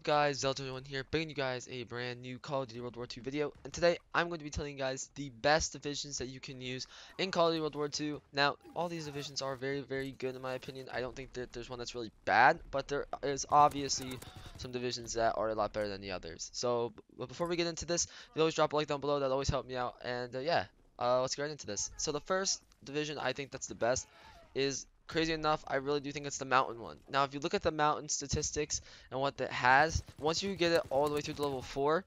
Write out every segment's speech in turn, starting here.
guys, Zelda1 here, bringing you guys a brand new Call of Duty World War II video, and today I'm going to be telling you guys the best divisions that you can use in Call of Duty World War II. Now, all these divisions are very good in my opinion. I don't think that there's one that's really bad, but there is obviously some divisions that are a lot better than the others. So, but before we get into this, you always drop a like down below, that always help me out, and let's get right into this. So the first division I think that's the best is, crazy enough, I really do think it's the mountain one. Now, if you look at the mountain statistics and what that has, once you get it all the way through to level 4,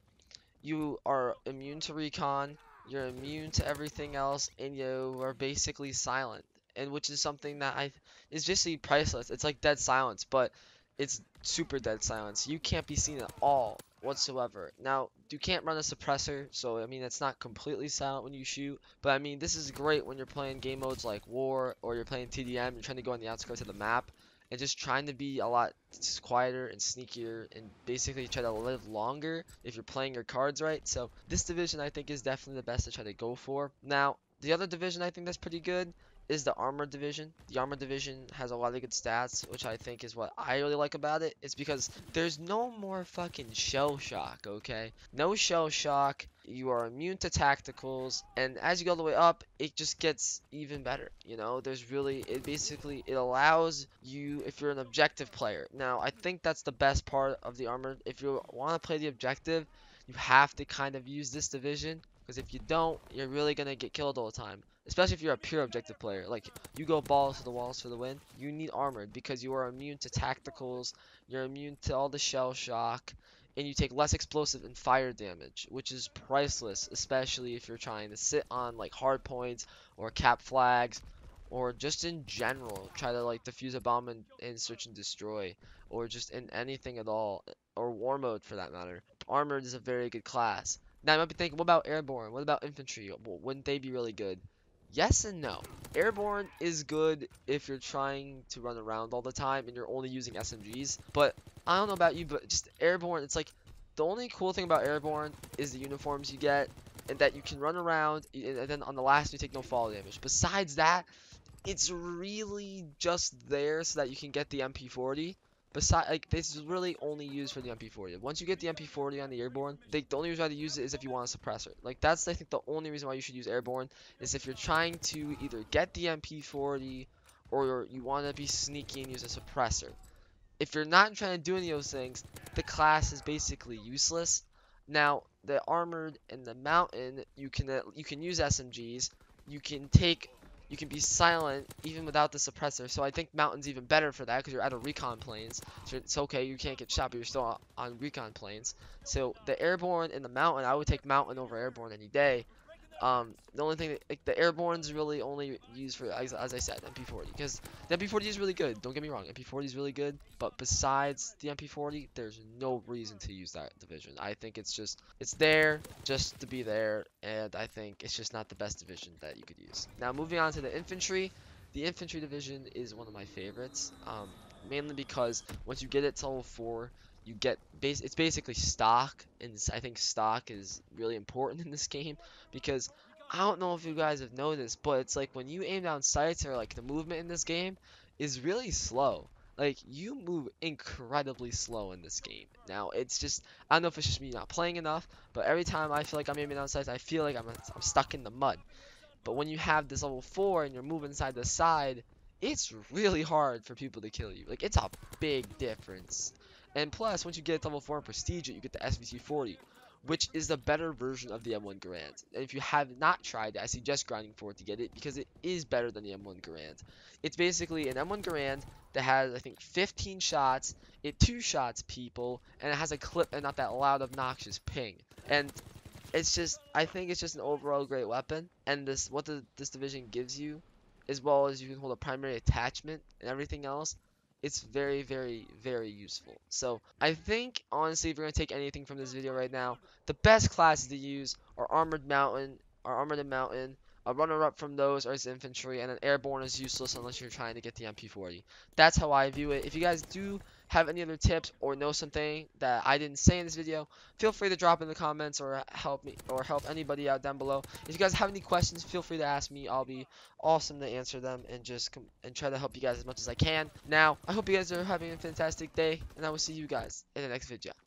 you are immune to recon, you're immune to everything else, and you are basically silent. And which is something that is just priceless. It's like dead silence, but it's super dead silence. You can't be seen at all whatsoever. Now, you can't run a suppressor, so I mean it's not completely silent when you shoot, but I mean this is great when you're playing game modes like War or you're playing TDM, you're trying to go on the outskirts of the map and just trying to be a lot quieter and sneakier and basically try to live longer if you're playing your cards right. So this division I think is definitely the best to try to go for. Now, the other division I think that's pretty good is the armored division. The armored division has a lot of good stats, which I think is what I really like about it. It's because there's no more fucking shell shock, okay? No shell shock. You are immune to tacticals, and as you go all the way up, it just gets even better. You know, it allows you, if you're an objective player. Now, I think that's the best part of the armored. If you want to play the objective, you have to kind of use this division, because if you don't, you're really gonna get killed all the time. Especially if you're a pure objective player. Like, you go balls to the walls for the win. You need armored because you are immune to tacticals. You're immune to all the shell shock. And you take less explosive and fire damage, which is priceless, especially if you're trying to sit on like hard points or cap flags, or just in general try to like defuse a bomb and search and destroy, or just in anything at all, or war mode for that matter. Armored is a very good class. Now you might be thinking, what about airborne? What about infantry? Well, wouldn't they be really good? Yes and no. Airborne is good if you're trying to run around all the time and you're only using SMGs, but I don't know about you, but just airborne, it's like the only cool thing about airborne is the uniforms you get and that you can run around, and then on the last you take no fall damage. Besides that, it's really just there so that you can get the MP40. Besides, like, this is really only used for the MP40. Once you get the MP40 on the airborne, the only reason why to use it is if you want a suppressor. Like, that's, I think, the only reason why you should use airborne is if you're trying to either get the MP40 or you want to be sneaky and use a suppressor. If you're not trying to do any of those things, the class is basically useless. Now, the armored and the mountain, you can use SMGs. You can be silent even without the suppressor. So I think mountain's even better for that because you're out of recon planes. So it's okay, you can't get shot, but you're still on recon planes. So the airborne and the mountain, I would take mountain over airborne any day. The only thing, like, the airborne's really only used for, as I said, MP40, because the MP40 is really good. Don't get me wrong, MP40 is really good, but besides the MP40, there's no reason to use that division. I think it's there just to be there, and I think it's just not the best division that you could use. Now, moving on to the infantry. The infantry division is one of my favorites, mainly because once you get it to level 4, you get it's basically stock, and I think stock is really important in this game because I don't know if you guys have noticed, but it's like when you aim down sights, or like the movement in this game is really slow. Like, you move incredibly slow in this game. Now, it's just, I don't know if it's just me not playing enough, but every time I feel like I'm aiming down sights, I feel like I'm stuck in the mud. But when you have this level 4 and you're moving side to side, it's really hard for people to kill you. Like, it's a big difference. And plus, once you get level 4 in Prestige, you get the SVT-40, which is the better version of the M1 Garand. And if you have not tried it, I suggest grinding for it to get it, because it is better than the M1 Garand. It's basically an M1 Garand that has, I think, 15 shots, it 2-shots people, and it has a clip and not that loud, obnoxious ping. And it's just, I think it's just an overall great weapon, and this division gives you, as well as you can hold a primary attachment and everything else, it's very useful. So I think, honestly, if you're going to take anything from this video right now, the best classes to use are armored and mountain. A runner-up from those is infantry, and an airborne is useless unless you're trying to get the MP40. That's how I view it. If you guys do have any other tips or know something that I didn't say in this video, feel free to drop in the comments or help me or help anybody out down below. If you guys have any questions, feel free to ask me. I'll be awesome to answer them and and try to help you guys as much as I can. Now, I hope you guys are having a fantastic day, and I will see you guys in the next video.